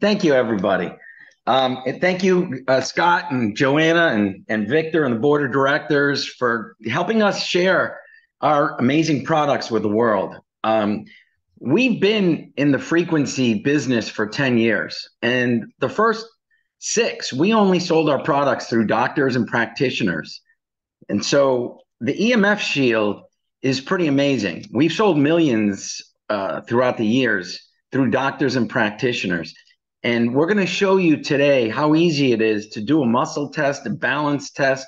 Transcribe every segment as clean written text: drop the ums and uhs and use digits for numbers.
Thank you, everybody. And thank you, Scott and Joanna and Victor and the board of directors for helping us share our amazing products with the world. We've been in the frequency business for 10 years, and the first 6, we only sold our products through doctors and practitioners. And so the EMF Shield is pretty amazing. We've sold millions throughout the years through doctors and practitioners. And we're going to show you today how easy it is to do a muscle test, a balance test,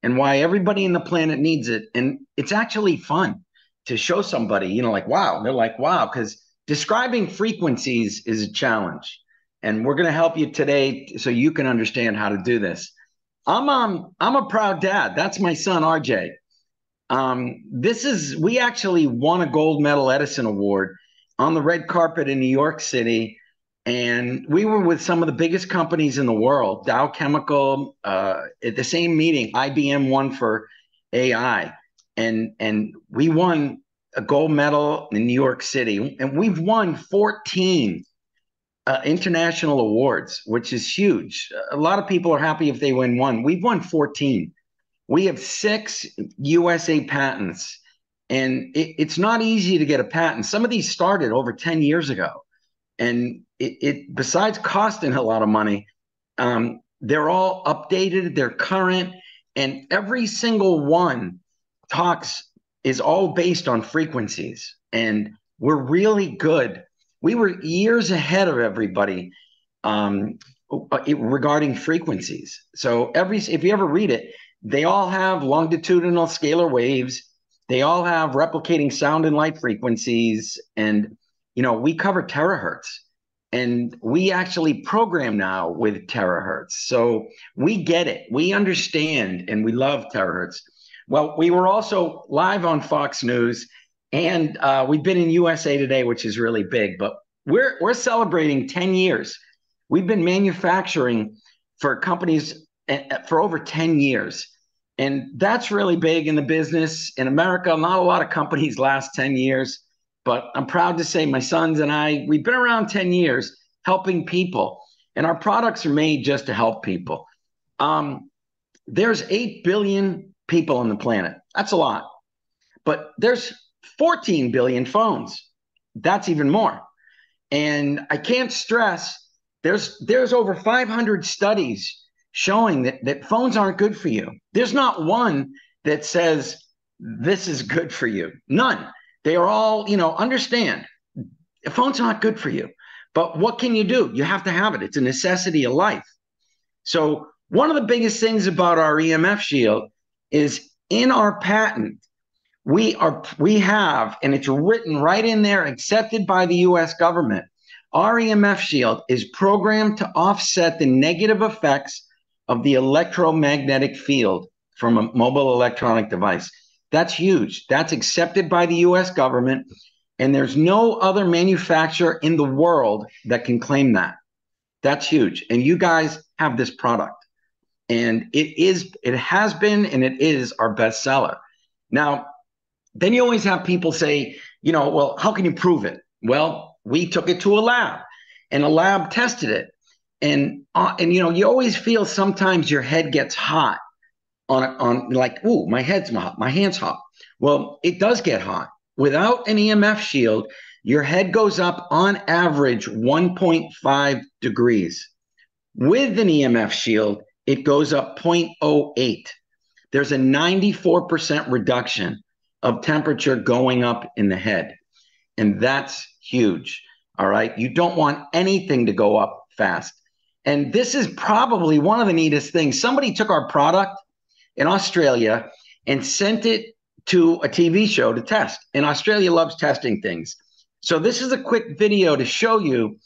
and why everybody in the planet needs it. And it's actually fun to show somebody, like, wow. They're like, wow, because describing frequencies is a challenge. And we're going to help you today so you can understand how to do this. I'm a proud dad. That's my son, RJ. We actually won a gold medal Edison Award on the red carpet in New York City. And we were with some of the biggest companies in the world, Dow Chemical, at the same meeting, IBM won for AI. And we won a gold medal in New York City. And we've won 14 international awards, which is huge. A lot of people are happy if they win one. We've won 14. We have 6 USA patents. And it's not easy to get a patent. Some of these started over 10 years ago. And it besides costing a lot of money, they're all updated, they're current, and every single one is all based on frequencies. And we're really good. We were years ahead of everybody regarding frequencies. So if you ever read it, they all have longitudinal scalar waves. They all have replicating sound and light frequencies. And we cover terahertz, and we actually program now with terahertz. So we get it. We understand, and we love terahertz. Well, we were also live on Fox News, and we've been in USA Today, which is really big. But we're celebrating 10 years. We've been manufacturing for companies for over 10 years. And that's really big in the business. In America, not a lot of companies last 10 years. But I'm proud to say my sons and we've been around 10 years helping people. And our products are made just to help people. There's 8 billion people on the planet. That's a lot. But there's 14 billion phones. That's even more. And I can't stress, there's over 500 studies showing that phones aren't good for you. There's not one that says this is good for you. None. They are all, understand, a phone's not good for you. But what can you do? You have to have it. It's a necessity of life. So one of the biggest things about our EMF Shield is in our patent, we have, and it's written right in there, accepted by the US government, our EMF Shield is programmed to offset the negative effects of the electromagnetic field from a mobile electronic device. That's huge. That's accepted by the US government, and there's no other manufacturer in the world that can claim that. That's huge. And you guys have this product. And it has been, and it is our best seller. Now, then you always have people say, well, how can you prove it? Well, we took it to a lab, and a lab tested it. And you always feel sometimes your head gets hot on like, ooh, my head's hot, my hand's hot. Well, it does get hot. Without an EMF shield, your head goes up on average 1.5 degrees. With an EMF shield, it goes up 0.08. There's a 94% reduction of temperature going up in the head. And that's huge. All right. You don't want anything to go up fast. And this is probably one of the neatest things. Somebody took our product in Australia and sent it to a TV show to test. And Australia loves testing things. So this is a quick video to show you,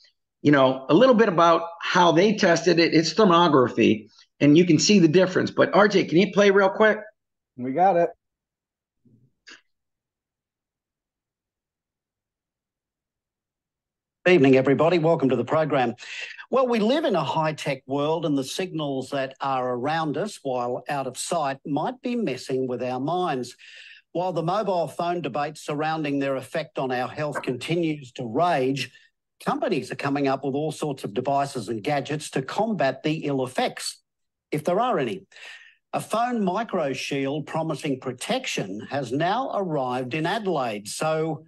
a little bit about how they tested it. It's thermography, and you can see the difference. But RJ, can you play real quick? We got it. Good evening, everybody. Welcome to the program. Well, we live in a high-tech world, and the signals that are around us while out of sight might be messing with our minds. While the mobile phone debate surrounding their effect on our health continues to rage, Companies are coming up with all sorts of devices and gadgets to combat the ill effects, if there are any. A phone micro shield promising protection has now arrived in Adelaide, so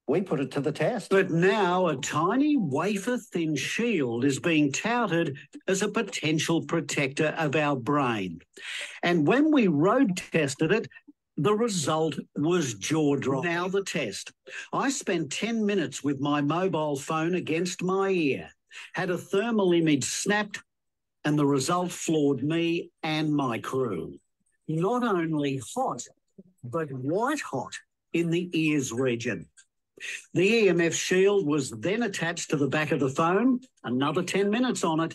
we put it to the test. But now a tiny wafer-thin shield is being touted as a potential protector of our brain. And when we road tested it, the result was jaw-dropping. Now the test. I spent 10 minutes with my mobile phone against my ear, had a thermal image snapped, and the result floored me and my crew. Not only hot, but white hot in the ears region. The EMF shield was then attached to the back of the phone, another 10 minutes on it.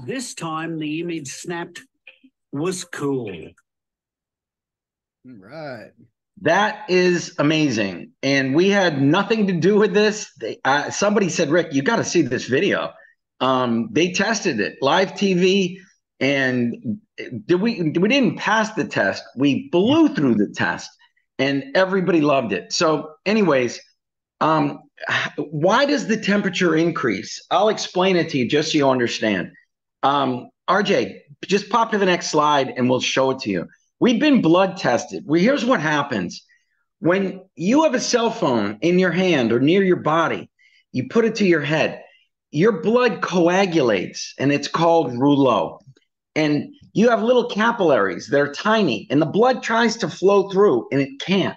This time the image snapped was cool. All right. That is amazing. And we had nothing to do with this. Somebody said, Rick, you got to see this video. They tested it live TV, and we didn't pass the test. We blew through the test, and everybody loved it. So anyways, why does the temperature increase? I'll explain it to you just so you understand. RJ, just pop to the next slide and we'll show it to you. We've been blood tested. Here's what happens. When you have a cell phone in your hand or near your body, you put it to your head, your blood coagulates, and it's called rouleau. And you have little capillaries. They're tiny, and the blood tries to flow through, and it can't.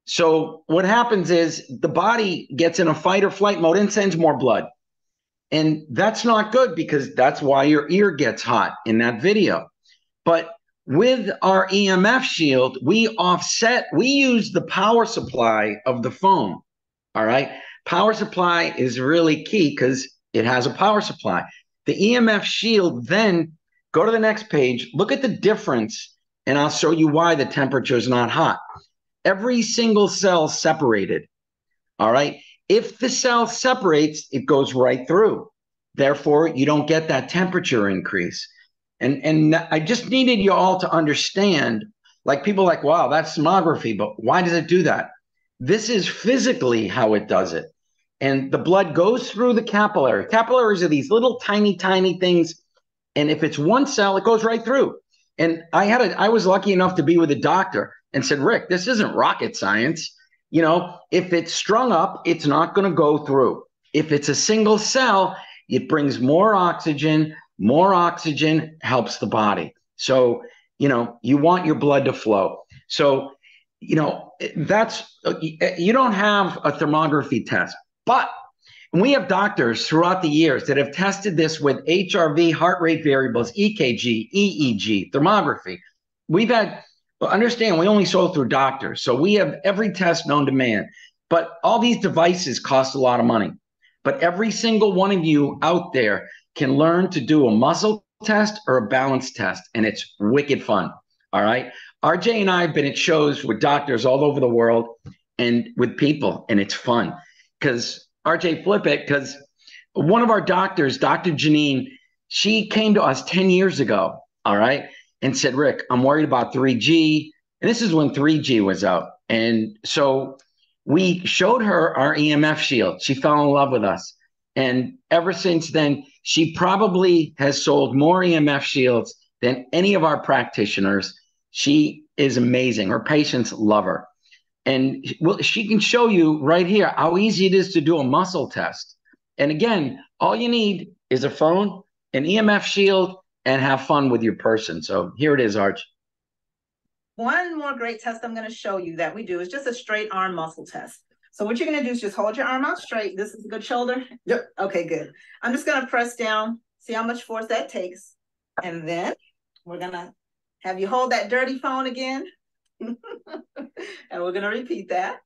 So what happens is the body gets in a fight or flight mode and sends more blood. And that's not good, because that's why your ear gets hot in that video. But with our EMF shield, we use the power supply of the phone. All right. Power supply is really key because it has a power supply. The EMF shield, then go to the next page, look at the difference, and I'll show you why the temperature is not hot. Every single cell separated. All right. If the cell separates, it goes right through. Therefore, you don't get that temperature increase. And I just needed you all to understand, like people are like, wow, that's sonography, but why does it do that? This is physically how it does it. And the blood goes through the capillary. Capillaries are these little tiny, tiny things. And if it's one cell, it goes right through. And I was lucky enough to be with a doctor and said, Rick, this isn't rocket science. You know, if it's strung up, it's not going to go through. If it's a single cell, it brings more oxygen. More oxygen helps the body. So, you know, you want your blood to flow. So, you know, you don't have a thermography test, but we have doctors throughout the years that have tested this with HRV, heart rate variables, EKG, EEG, thermography. Understand, we only sold through doctors. So we have every test known to man, but all these devices cost a lot of money. But every single one of you out there can learn to do a muscle test or a balance test, and it's wicked fun. All right. RJ and I have been at shows with doctors all over the world and with people, and it's fun. Because RJ, flip it, because one of our doctors, Dr. Janine, she came to us 10 years ago, all right, and said, Rick, I'm worried about 3G. And this is when 3G was out. And so we showed her our EMF shield. She fell in love with us. And ever since then, she probably has sold more EMF shields than any of our practitioners. She is amazing. Her patients love her. And she can show you right here how easy it is to do a muscle test. And again, all you need is a phone, an EMF shield, and have fun with your person. So here it is, Arch. One more great test I'm going to show you that we do is just a straight arm muscle test. So what you're going to do is just hold your arm out straight. This is a good shoulder? Yep. Okay, good. I'm just going to press down, see how much force that takes. And then we're going to have you hold that dirty phone again. And we're going to repeat that.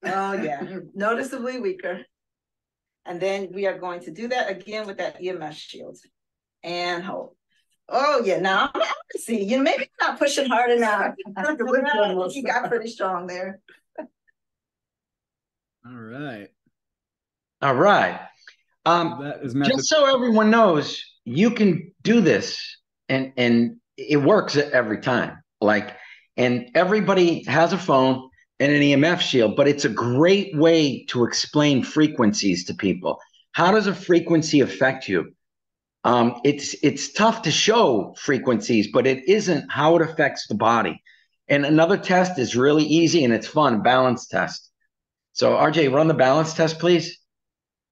Oh, yeah. Noticeably weaker. And then we are going to do that again with that EMF shield. And hold. Oh, yeah. Now, I'm to see. You know, maybe you're not pushing hard enough. You got pretty strong there. All right. All right. Just so everyone knows, you can do this, and it works every time. And everybody has a phone and an EMF shield, but it's a great way to explain frequencies to people. how does a frequency affect you? It's tough to show frequencies, but it isn't how it affects the body. And another test is really easy and it's fun, balance test. So RJ, run the balance test, please.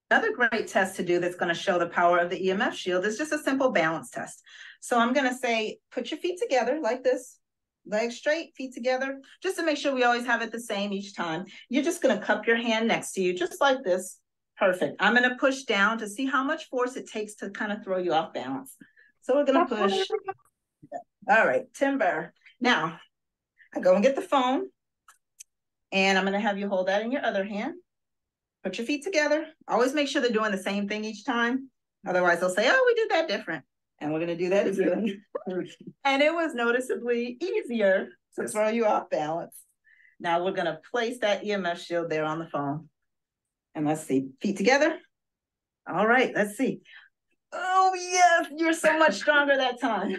Another great test to do that's going to show the power of the EMF shield is just a simple balance test. So I'm going to say, put your feet together like this, legs straight, feet together, just to make sure we always have it the same each time. You're just going to cup your hand next to you, just like this. Perfect. I'm going to push down to see how much force it takes to kind of throw you off balance. So we're going to push. All right, timber. Now, I go and get the phone, and I'm going to have you hold that in your other hand. Put your feet together. Always make sure they're doing the same thing each time. Otherwise, they'll say, oh, we did that different. And we're going to do that again. And it was noticeably easier to throw you off balance. Now we're going to place that EMF shield there on the phone. And let's see, feet together. All right, let's see. Oh, yes, you're so much stronger that time.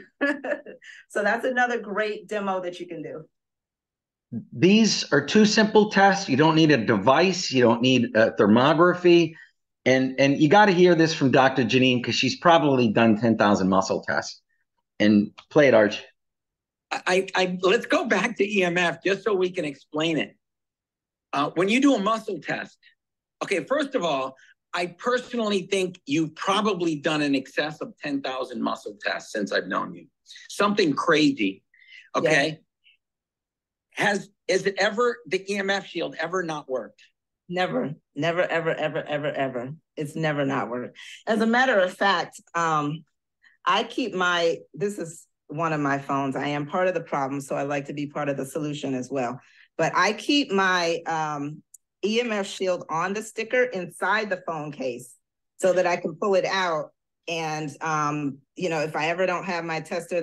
So that's another great demo that you can do. These are two simple tests. You don't need a device. You don't need a thermography. And you got to hear this from Dr. Janine because she's probably done 10,000 muscle tests. And play it, Arch. Let's go back to EMF just so we can explain it. When you do a muscle test, okay, first of all, I personally think you've probably done in excess of 10,000 muscle tests since I've known you. Something crazy, okay? Yeah. Is it ever, the EMF shield ever not worked? Never, never, ever, ever, ever, ever. It's never not worked. As a matter of fact, I keep this is one of my phones. I am part of the problem, so I like to be part of the solution as well. But I keep my EMF shield on the sticker inside the phone case so that I can pull it out. And, if I ever don't have my tester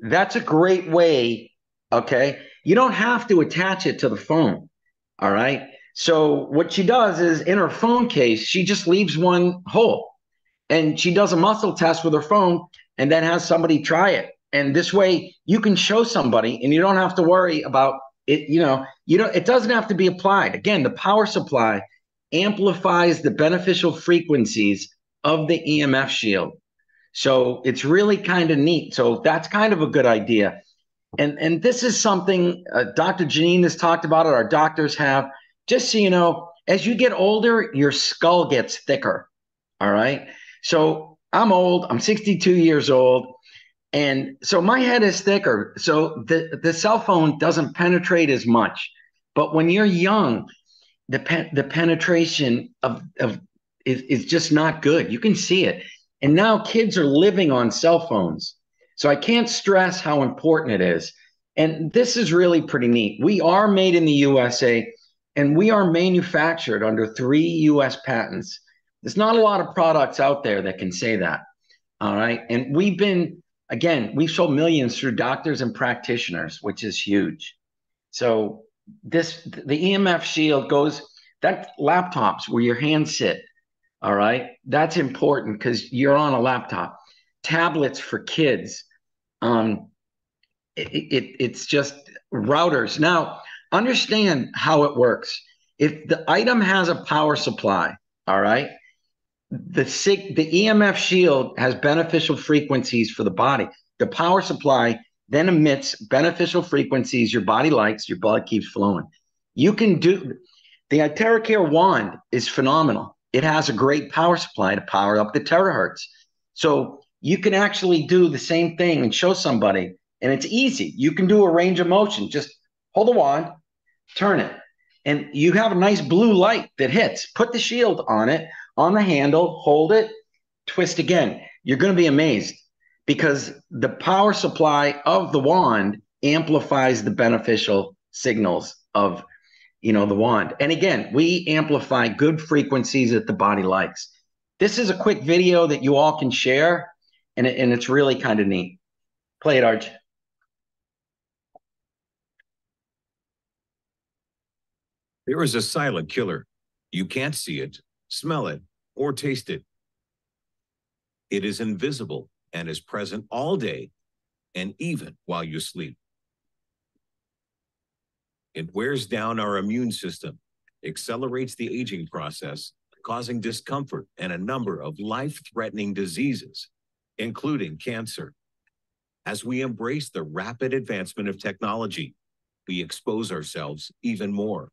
That's a great way, okay? You don't have to attach it to the phone, all right? So what she does is in her phone case, she just leaves one hole and she does a muscle test with her phone and then has somebody try it. And this way you can show somebody and you don't have to worry about it. It doesn't have to be applied. Again, the power supply amplifies the beneficial frequencies of the EMF shield. So it's really kind of neat. So that's kind of a good idea. And this is something Dr. Janine has talked about it. Our doctors have. Just so you know, as you get older, your skull gets thicker. All right. So I'm old. I'm 62 years old. And so my head is thicker. So the cell phone doesn't penetrate as much. But when you're young, the penetration is just not good. You can see it. And now kids are living on cell phones. So I can't stress how important it is. And this is really pretty neat. We are made in the USA and we are manufactured under 3 US patents. There's not a lot of products out there that can say that. All right. And we've sold millions through doctors and practitioners, which is huge. So the EMF shield that laptops where your hands sit. All right. That's important because you're on a laptop. Tablets for kids. It's just routers. Now, understand how it works. If the item has a power supply, all right, the EMF shield has beneficial frequencies for the body. The power supply then emits beneficial frequencies your body likes, your blood keeps flowing. The Terahertz wand is phenomenal. It has a great power supply to power up the terahertz. So you can actually do the same thing and show somebody, and it's easy. You can do a range of motion. Just hold the wand, turn it, and you have a nice blue light that hits. Put the shield on it, on the handle, hold it, twist again. You're going to be amazed because the power supply of the wand amplifies the beneficial signals of the wand. And again, we amplify good frequencies that the body likes. This is a quick video that you all can share, and it's really kind of neat. Play it, Arch. There is a silent killer. You can't see it, smell it, or taste it. It is invisible and is present all day and even while you sleep. It wears down our immune system, accelerates the aging process, causing discomfort and a number of life-threatening diseases, including cancer. As we embrace the rapid advancement of technology, we expose ourselves even more.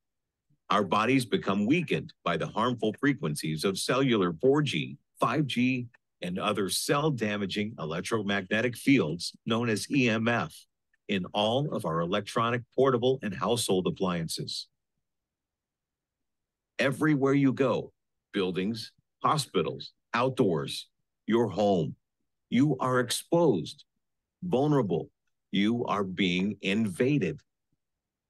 Our bodies become weakened by the harmful frequencies of cellular 4G, 5G, and other cell-damaging electromagnetic fields known as EMF in all of our electronic, portable, and household appliances. Everywhere you go, buildings, hospitals, outdoors, your home, you are exposed, vulnerable. You are being invaded.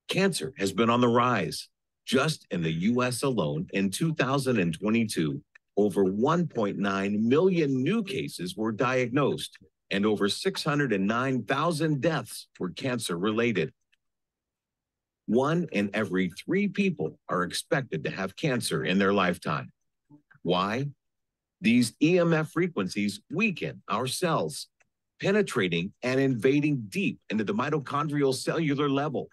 Cancer has been on the rise. Just in the US alone, in 2022, over 1.9 million new cases were diagnosed, and over 609,000 deaths were cancer-related. 1 in every 3 people are expected to have cancer in their lifetime. Why? These EMF frequencies weaken our cells, penetrating and invading deep into the mitochondrial cellular level,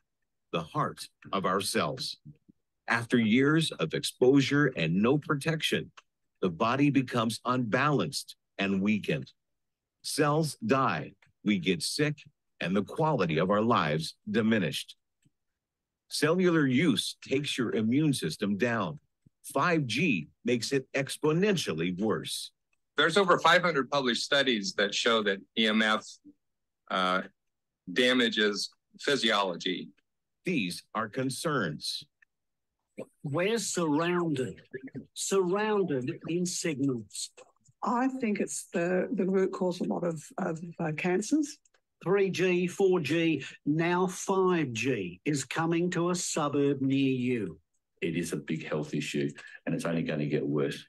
the heart of our cells. After years of exposure and no protection, the body becomes unbalanced and weakened. Cells die, we get sick, and the quality of our lives diminished. Cellular use takes your immune system down. 5G makes it exponentially worse. There's over 500 published studies that show that EMF damages physiology. These are concerns. We're surrounded in signals. I think it's the root cause of a lot of cancers. 3G, 4G, now 5G is coming to a suburb near you. It is a big health issue, and it's only going to get worse.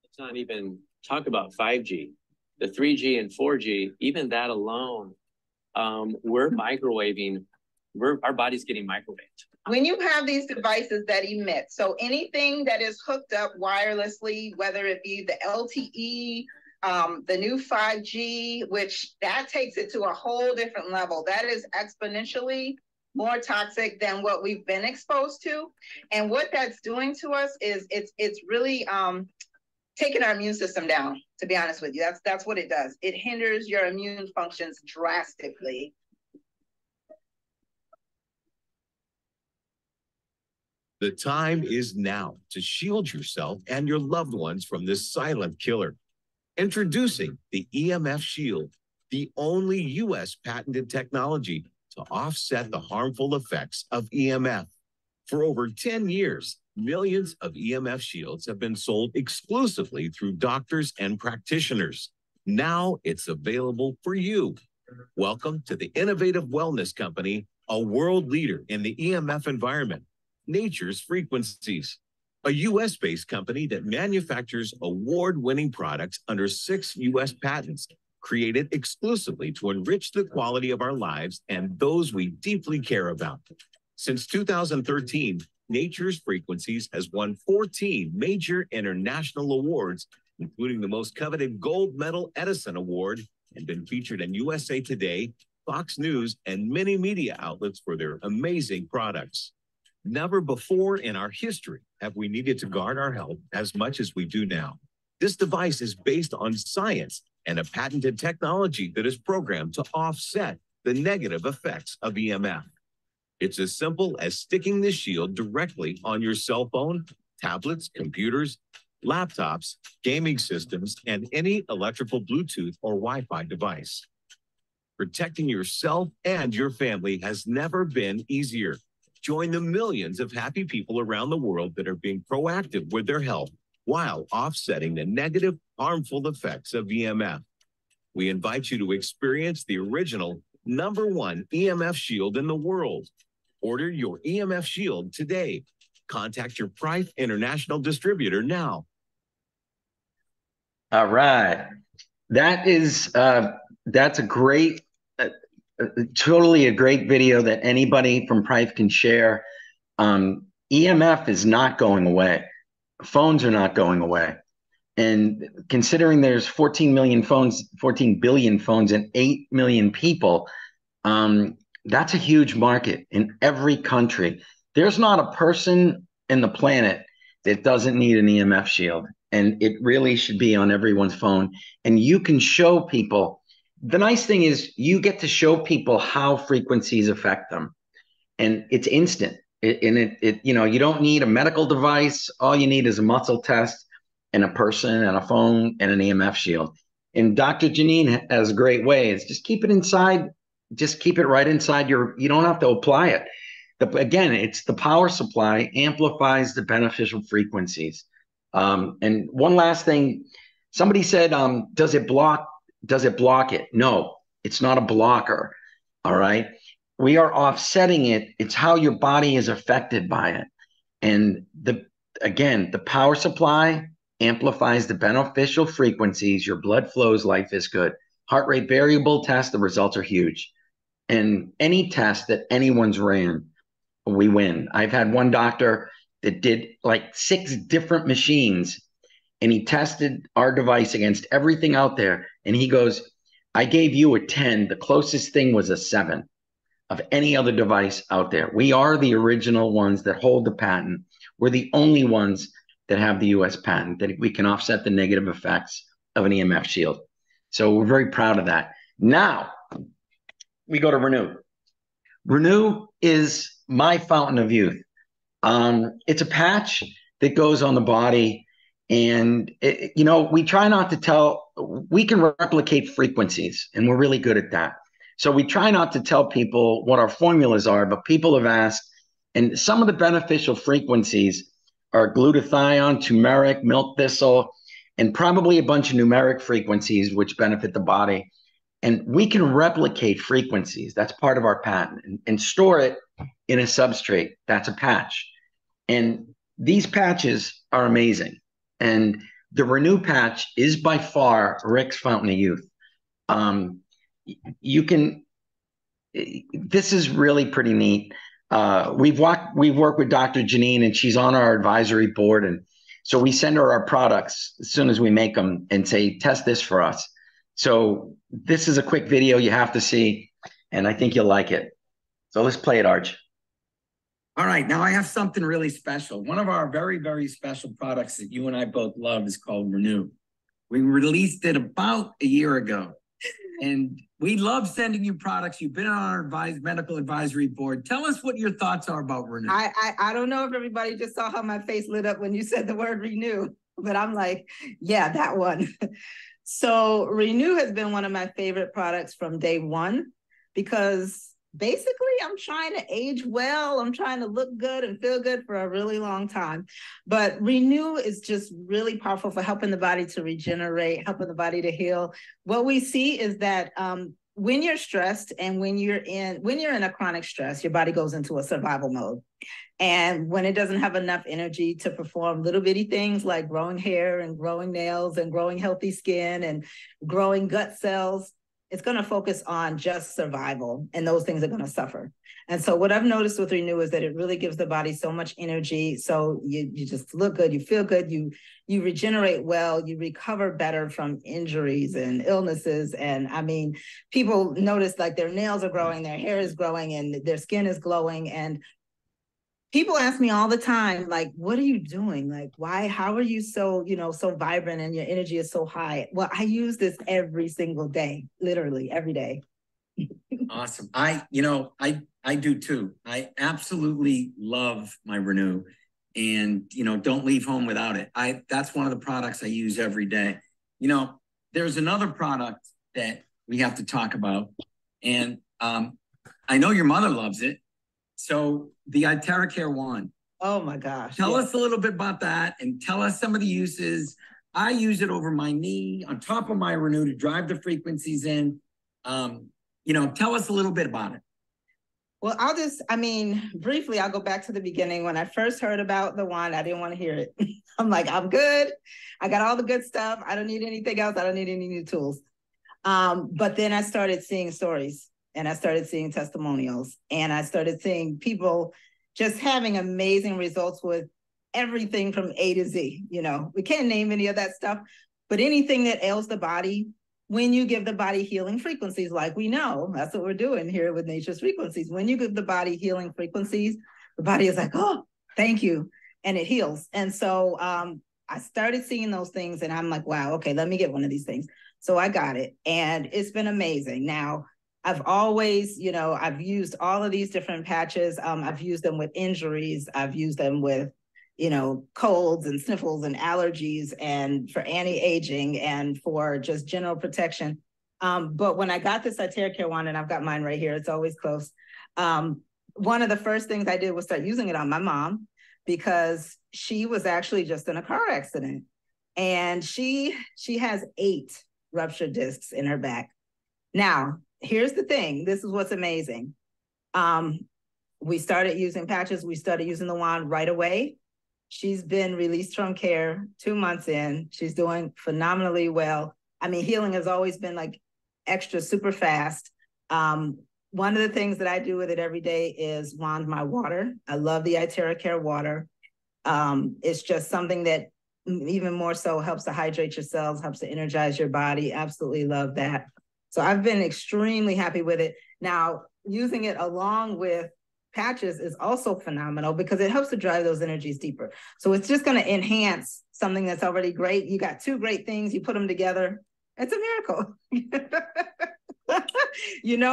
Let's not even talk about 5G. The 3G and 4G, even that alone, we're microwaving. Our body's getting microwaved. When you have these devices that emit, so anything that is hooked up wirelessly, whether it be the LTE, the new 5G, which that takes it to a whole different level. That is exponentially more toxic than what we've been exposed to. And what that's doing to us is it's really taking our immune system down, to be honest with you. That's what it does. It hinders your immune functions drastically. The time is now to shield yourself and your loved ones from this silent killer. Introducing the EMF Shield, the only U.S. patented technology to offset the harmful effects of EMF. For over 10 years, millions of EMF shields have been sold exclusively through doctors and practitioners. Now it's available for you. Welcome to the innovative wellness company, a world leader in the EMF environment, Nature's Frequencies, a U.S.-based company that manufactures award-winning products under 6 U.S. patents, created exclusively to enrich the quality of our lives and those we deeply care about. Since 2013, Nature's Frequencies has won 14 major international awards, including the most coveted Gold Medal Edison Award, and been featured in USA Today, Fox News, and many media outlets for their amazing products. Never before in our history have we needed to guard our health as much as we do now. This device is based on science and a patented technology that is programmed to offset the negative effects of EMF. It's as simple as sticking the shield directly on your cell phone, tablets, computers, laptops, gaming systems, and any electrical Bluetooth or Wi-Fi device. Protecting yourself and your family has never been easier. Join the millions of happy people around the world that are being proactive with their health while offsetting the negative, harmful effects of EMF. We invite you to experience the original #1 EMF shield in the world. Order your EMF shield today. Contact your Price International distributor now. All right. That's a great, totally a great video that anybody from Price can share. EMF is not going away. Phones are not going away. And considering there's 14 billion phones and 8 million people, that's a huge market in every country. There's not a person in the planet that doesn't need an EMF shield. And it really should be on everyone's phone. And you can show people. The nice thing is you get to show people how frequencies affect them. And it's instant. You don't need a medical device. All you need is a muscle test and a person and a phone and an EMF shield. And Dr. Janine has a great way. It's just keep it inside. Just keep it right inside you don't have to apply it. Again, it's the power supply amplifies the beneficial frequencies. And one last thing, somebody said, does it block it? No, it's not a blocker. All right. We are offsetting it. It's how your body is affected by it. And the power supply amplifies the beneficial frequencies. Your blood flows, life is good. Heart rate variable test, the results are huge. And any test that anyone's ran, we win. I've had one doctor that did like 6 different machines, and he tested our device against everything out there. And he goes, I gave you a 10. The closest thing was a 7 of any other device out there. We are the original ones that hold the patent. We're the only ones that have the US patent, that we can offset the negative effects of an EMF shield. So we're very proud of that. Now, we go to Renew. Renew is my fountain of youth. It's a patch that goes on the body, and we try not to tell. We can replicate frequencies, and we're really good at that. So we try not to tell people what our formulas are, but people have asked, and some of the beneficial frequencies are glutathione, turmeric, milk thistle, and probably a bunch of numeric frequencies which benefit the body. And we can replicate frequencies. That's part of our patent, and store it in a substrate. That's a patch. And these patches are amazing. And the Renew patch is by far Rick's fountain of youth. This is really pretty neat. We've worked with Dr. Janine, and she's on our advisory board. And so we send her our products as soon as we make them and say, test this for us. So this is a quick video you have to see, and I think you'll like it. So let's play it, Arch. All right, now I have something really special. One of our very, very special products that you and I both love is called Renew. We released it about a year ago, and we love sending you products. You've been on our medical advisory board. Tell us what your thoughts are about Renew. I don't know if everybody just saw how my face lit up when you said the word Renew, but I'm like, yeah, that one. So Renew has been one of my favorite products from day one, because basically I'm trying to age well. I'm trying to look good and feel good for a really long time. But Renew is just really powerful for helping the body to regenerate, helping the body to heal. What we see is that when you're stressed and when you're in a chronic stress, your body goes into a survival mode. And when it doesn't have enough energy to perform little bitty things like growing hair and growing nails and growing healthy skin and growing gut cells, it's going to focus on just survival, and those things are going to suffer. And so what I've noticed with Renew is that it really gives the body so much energy. So you just look good, you feel good, you regenerate well, you recover better from injuries and illnesses. And I mean, people notice like their nails are growing, their hair is growing, and their skin is glowing. And people ask me all the time, like, what are you doing? Like, how are you so, so vibrant and your energy is so high? Well, I use this every single day, literally every day. Awesome. I do too. I absolutely love my Renew, and, don't leave home without it. That's one of the products I use every day. There's another product that we have to talk about, and I know your mother loves it. So the Terahertz wand. Oh my gosh. Tell us a little bit about that, and tell us some of the uses. I use it over my knee, on top of my Renew, to drive the frequencies in. Tell us a little bit about it. Well, briefly, I'll go back to the beginning. When I first heard about the wand, I didn't want to hear it. I'm like, I'm good. I got all the good stuff. I don't need anything else. I don't need any new tools. But then I started seeing stories, and I started seeing testimonials, and I started seeing people just having amazing results with everything from A to Z. We can't name any of that stuff, but anything that ails the body, when you give the body healing frequencies, like we know, that's what we're doing here with Nature's Frequencies. When you give the body healing frequencies, the body is like, oh, thank you. and it heals. And so I started seeing those things and I'm like, wow, okay, let me get one of these things. So I got it and it's been amazing. Now, I've always, I've used all of these different patches. I've used them with injuries. I've used them with, colds and sniffles and allergies and for anti-aging and for just general protection. But when I got this Terahertz wand, and I've got mine right here, it's always close. One of the first things I did was start using it on my mom because she was actually just in a car accident. And she has 8 ruptured discs in her back. Now, here's the thing. This is what's amazing. We started using patches. We started using the wand right away. She's been released from care 2 months in. She's doing phenomenally well. I mean, healing has always been like extra super fast. One of the things that I do with it every day is wand my water. I love the Terahertz water. It's just something that even more so helps to hydrate your cells, helps to energize your body. Absolutely love that. So I've been extremely happy with it. Now, using it along with patches is also phenomenal because it helps to drive those energies deeper. So it's just going to enhance something that's already great. You got 2 great things, you put them together, it's a miracle.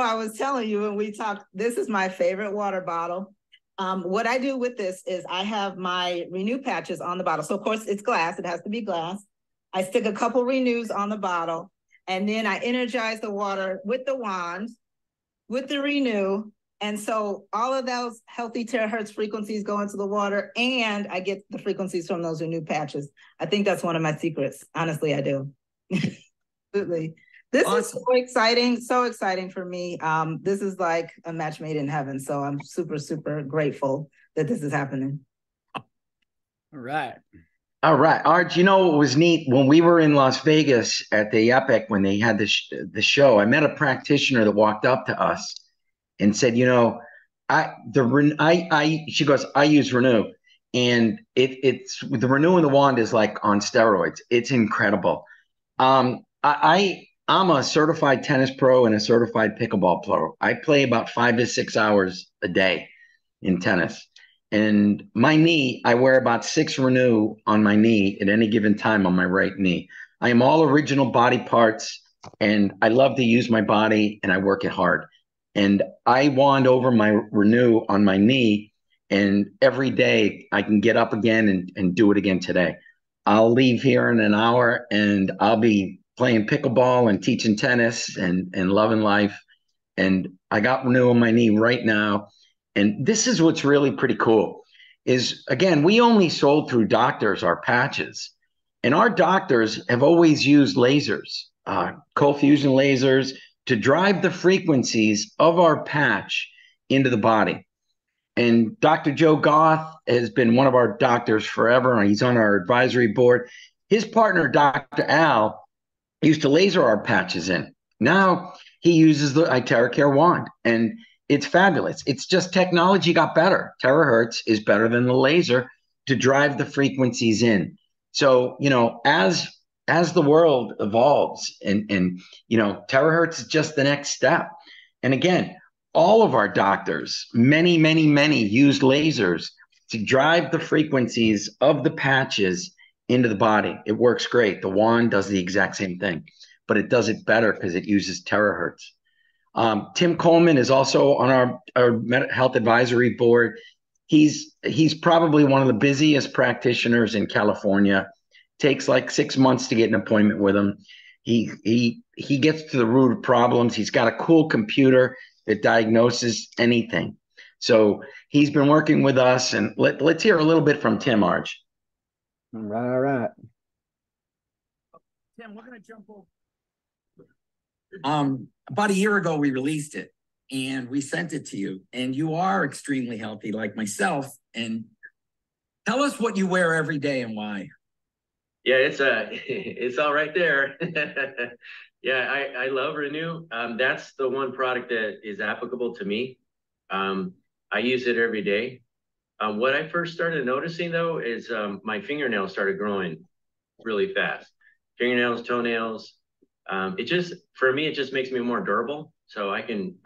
I was telling you when we talked, this is my favorite water bottle. What I do with this is I have my Renew patches on the bottle. So of course it's glass, it has to be glass. I stick a couple Renews on the bottle and then I energize the water with the wand, with the Renew. And so all of those healthy terahertz frequencies go into the water and I get the frequencies from those Renew patches. I think that's one of my secrets. Honestly, I do. Absolutely. This awesome. Is so exciting for me. This is like a match made in heaven. So I'm super, super grateful that this is happening. All right. Arj, what was neat? When we were in Las Vegas at the Epic, when they had the show, I met a practitioner that walked up to us and said, she goes, I use Renew. And it's the Renew and the wand is like on steroids. It's incredible. I'm a certified tennis pro and a certified pickleball pro. I play about 5 to 6 hours a day in tennis. And my knee, I wear about 6 Renew on my knee at any given time on my right knee. I am all original body parts, and I love to use my body, and I work it hard. And I wand over my Renew on my knee, and every day I can get up again and do it again today. I'll leave here in an hour, and I'll be playing pickleball and teaching tennis and loving life. And I got Renew on my knee right now. And this is what's really pretty cool is, again, we only sold through doctors our patches. And our doctors have always used lasers, cold fusion lasers, to drive the frequencies of our patch into the body. And Dr. Joe Goth has been one of our doctors forever. He's on our advisory board. His partner, Dr. Al, used to laser our patches in. Now he uses the Terahertz wand, and it's fabulous. It's just technology got better. Terahertz is better than the laser to drive the frequencies in. So, as the world evolves and Terahertz is just the next step. And again, all of our doctors, many, many, many use lasers to drive the frequencies of the patches into the body. It works great. The wand does the exact same thing, but it does it better because it uses terahertz. Tim Coleman is also on our health advisory board. He's probably one of the busiest practitioners in California. Takes like 6 months to get an appointment with him. He gets to the root of problems. He's got a cool computer that diagnoses anything. So he's been working with us, and let's hear a little bit from Tim, Arj. All right. Tim, we're going to jump over. About a year ago, we released it and we sent it to you, and you are extremely healthy like myself. And tell us what you wear every day and why. Yeah, it's all right there. Yeah, I love Renew. That's the one product that is applicable to me. I use it every day. What I first started noticing though is my fingernails started growing really fast. Fingernails, toenails. For me, it just makes me more durable. So I can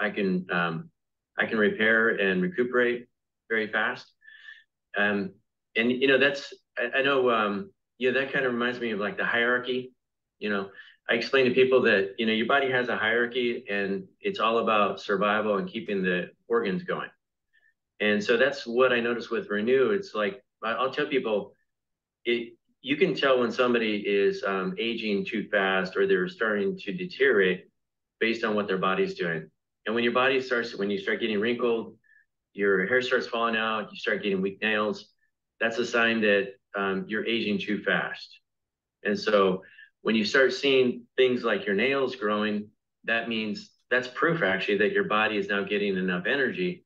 repair and recuperate very fast. And, you know, I know, yeah, that kind of reminds me of like the hierarchy. You know, I explain to people that, you know, your body has a hierarchy and it's all about survival and keeping the organs going. And so that's what I noticed with Renew. It's like, I'll tell people, you can tell when somebody is aging too fast or they're starting to deteriorate based on what their body's doing. And when you start getting wrinkled, your hair starts falling out, you start getting weak nails, that's a sign that you're aging too fast. And so when you start seeing things like your nails growing, that's proof actually that your body is now getting enough energy.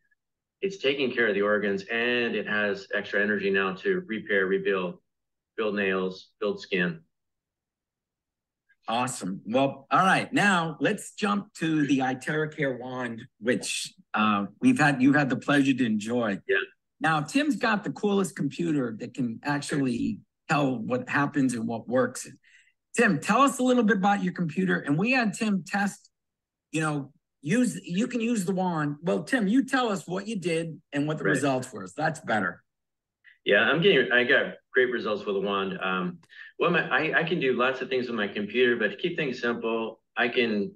It's taking care of the organs and it has extra energy now to repair, rebuild, build nails, build skin. Awesome. Well, all right. Now let's jump to the iTeracare wand, which you've had the pleasure to enjoy. Yeah. Now, Tim's got the coolest computer that can actually tell what happens and what works. Tim, tell us a little bit about your computer. And we had Tim test, you know, you can use the wand. Well, Tim, you tell us what you did and what the results were. So that's better. Yeah, I got great results with the wand. I can do lots of things with my computer, but to keep things simple, I can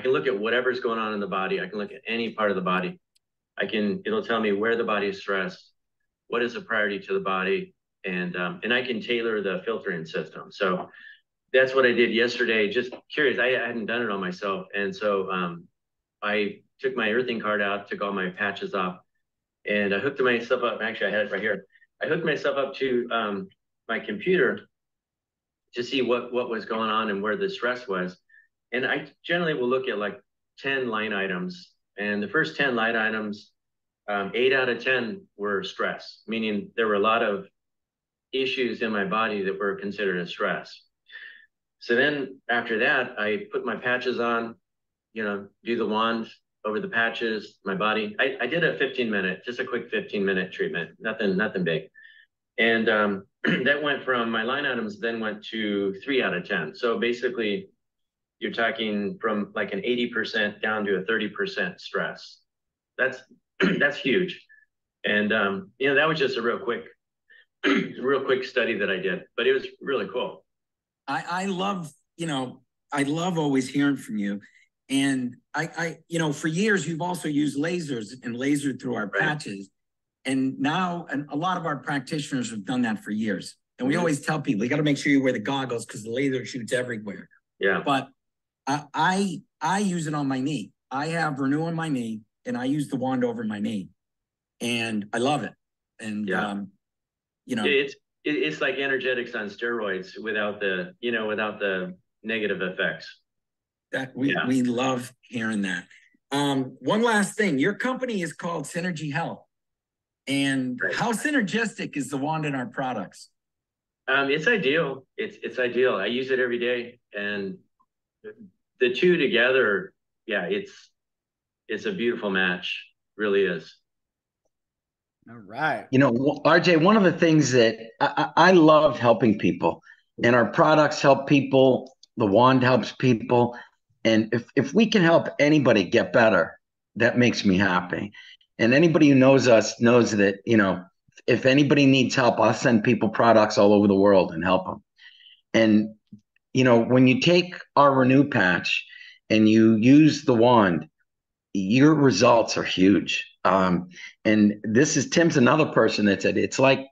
look at whatever's going on in the body. I can look at any part of the body. It'll tell me where the body is stressed, what is a priority to the body, and I can tailor the filtering system. So that's what I did yesterday. Just curious, I hadn't done it on myself, and so I took my earthing card out, took all my patches off, and I hooked myself up. Actually, I had it right here. I hooked myself up to my computer to see what was going on and where the stress was. And I generally will look at like 10 line items. And the first 10 line items, 8 out of 10 were stress, meaning there were a lot of issues in my body that were considered a stress. So then after that, I put my patches on, you know, do the wand over the patches, my body. I did a 15-minute, just a quick 15-minute treatment, nothing big. And that went from my line items, then went to 3 out of 10. So basically, you're talking from like an 80% down to a 30% stress. That's huge. And you know, that was just a real quick study that I did, but it was really cool. I love always hearing from you. And I for years, you've also used lasers and lasered through our patches. And now, and a lot of our practitioners have done that for years. And we always tell people, you got to make sure you wear the goggles because the laser shoots everywhere. Yeah. But I use it on my knee. I have Renew on my knee, and I use the wand over my knee, and I love it. And it's like energetics on steroids without the negative effects. We love hearing that. One last thing, your company is called Synergy Health, and how synergistic is the wand in our products? It's ideal. It's ideal. I use it every day, and the two together, it's a beautiful match. Really is. All right. You know, RJ, one of the things that I love helping people, and our products help people. The wand helps people. And if we can help anybody get better, that makes me happy. And anybody who knows us knows that, you know, if anybody needs help, I'll send people products all over the world and help them. And, you know, when you take our Renew patch and you use the wand, your results are huge. And Tim's another person that said it's like,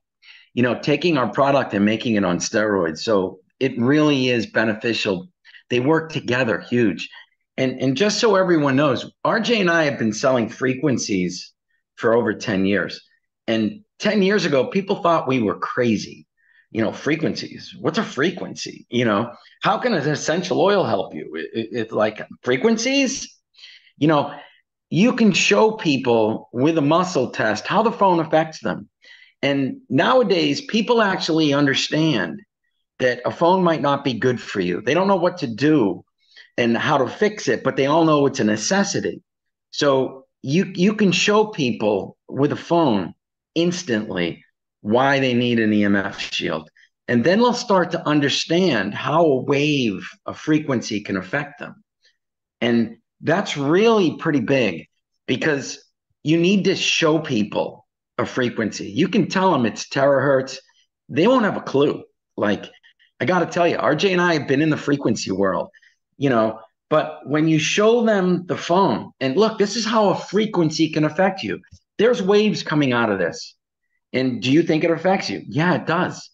you know, taking our product and making it on steroids. So it really is beneficial. They work together, huge. And just so everyone knows, RJ and I have been selling frequencies for over 10 years. And 10 years ago, people thought we were crazy. You know, frequencies. What's a frequency? You know, how can an essential oil help you? It's like frequencies. You know, you can show people with a muscle test how the phone affects them. And nowadays, people actually understand that a phone might not be good for you. They don't know what to do and how to fix it, but they all know it's a necessity. So you can show people with a phone instantly why they need an EMF shield. And then they'll start to understand how a wave, a frequency can affect them. And that's really pretty big because you need to show people a frequency. You can tell them it's terahertz. They won't have a clue. Like, I got to tell you, RJ and I have been in the frequency world, but when you show them the phone and look, this is how a frequency can affect you. There's waves coming out of this. And do you think it affects you? Yeah, it does.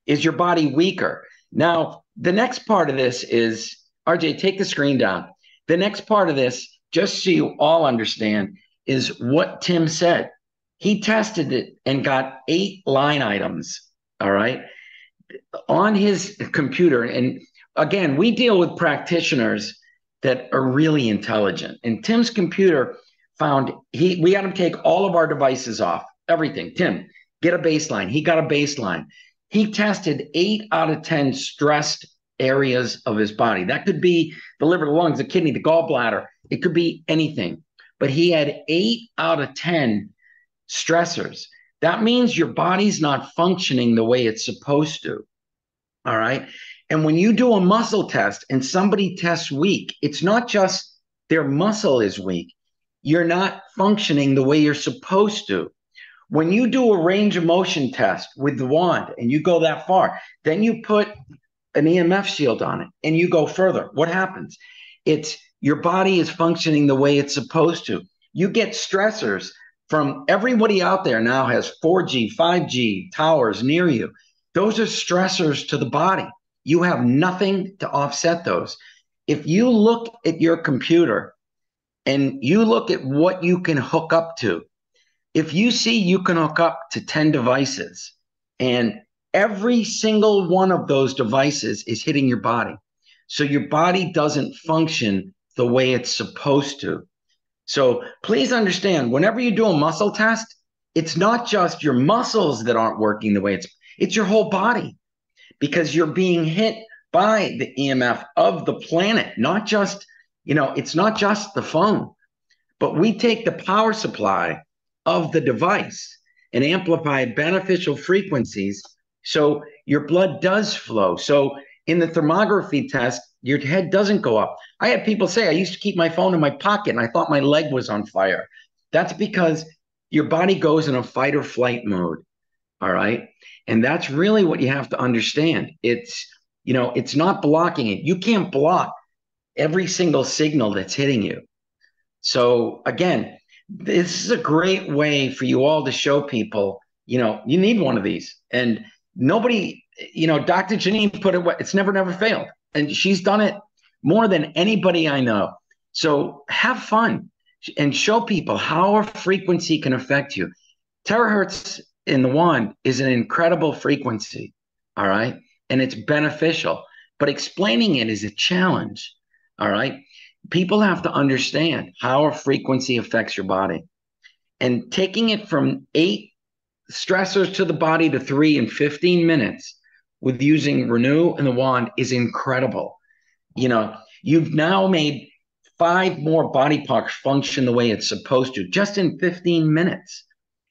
Is your body weaker? Now, the next part of this is, RJ, take the screen down. The next part of this, just so you all understand, is what Tim said. He tested it and got 8 line items, all right, on his computer. And again, we deal with practitioners that are really intelligent. And Tim's computer found, we had him take all of our devices off, everything. Tim, get a baseline. He got a baseline. He tested 8 out of 10 stressed areas of his body. That could be the liver, the lungs, the kidney, the gallbladder. It could be anything. But he had 8 out of 10 stressors. That means your body's not functioning the way it's supposed to. All right. And when you do a muscle test and somebody tests weak, it's not just their muscle is weak. You're not functioning the way you're supposed to. When you do a range of motion test with the wand and you go that far, then you put an EMF shield on it and you go further. What happens? It's your body is functioning the way it's supposed to. You get stressors from everybody out there now has 4G, 5G towers near you. Those are stressors to the body. You have nothing to offset those. If you look at your computer and you look at what you can hook up to, if you see you can hook up to 10 devices and every single one of those devices is hitting your body. So your body doesn't function the way it's supposed to. So please understand, whenever you do a muscle test, it's not just your muscles that aren't working the way it's your whole body, because you're being hit by the EMF of the planet, not just, it's not just the phone, but we take the power supply of the device and amplify beneficial frequencies so your blood does flow. So in the thermography test, your head doesn't go up. I had people say, I used to keep my phone in my pocket and I thought my leg was on fire. That's because your body goes in a fight or flight mode. All right. And that's really what you have to understand. It's not blocking it. You can't block every single signal that's hitting you. So again, this is a great way for you all to show people, you need one of these. And nobody, Dr. Janine put it, it's never failed. And she's done it more than anybody I know. So have fun and show people how a frequency can affect you. Terahertz in the wand is an incredible frequency, all right? And it's beneficial, but explaining it is a challenge, all right? People have to understand how a frequency affects your body. And taking it from 8 stressors to the body to 3 in 15 minutes with using Renew and the wand is incredible. You've now made 5 more body parts function the way it's supposed to, just in 15 minutes.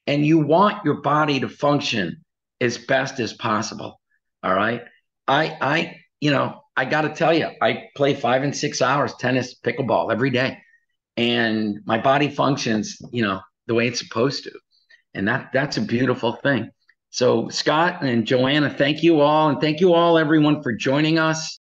And you want your body to function as best as possible. All right. I got to tell you, I play 5 and 6 hours tennis, pickleball every day, and my body functions, the way it's supposed to. And that's a beautiful thing. So Scott and Joanna, thank you all. And thank you all, everyone, for joining us.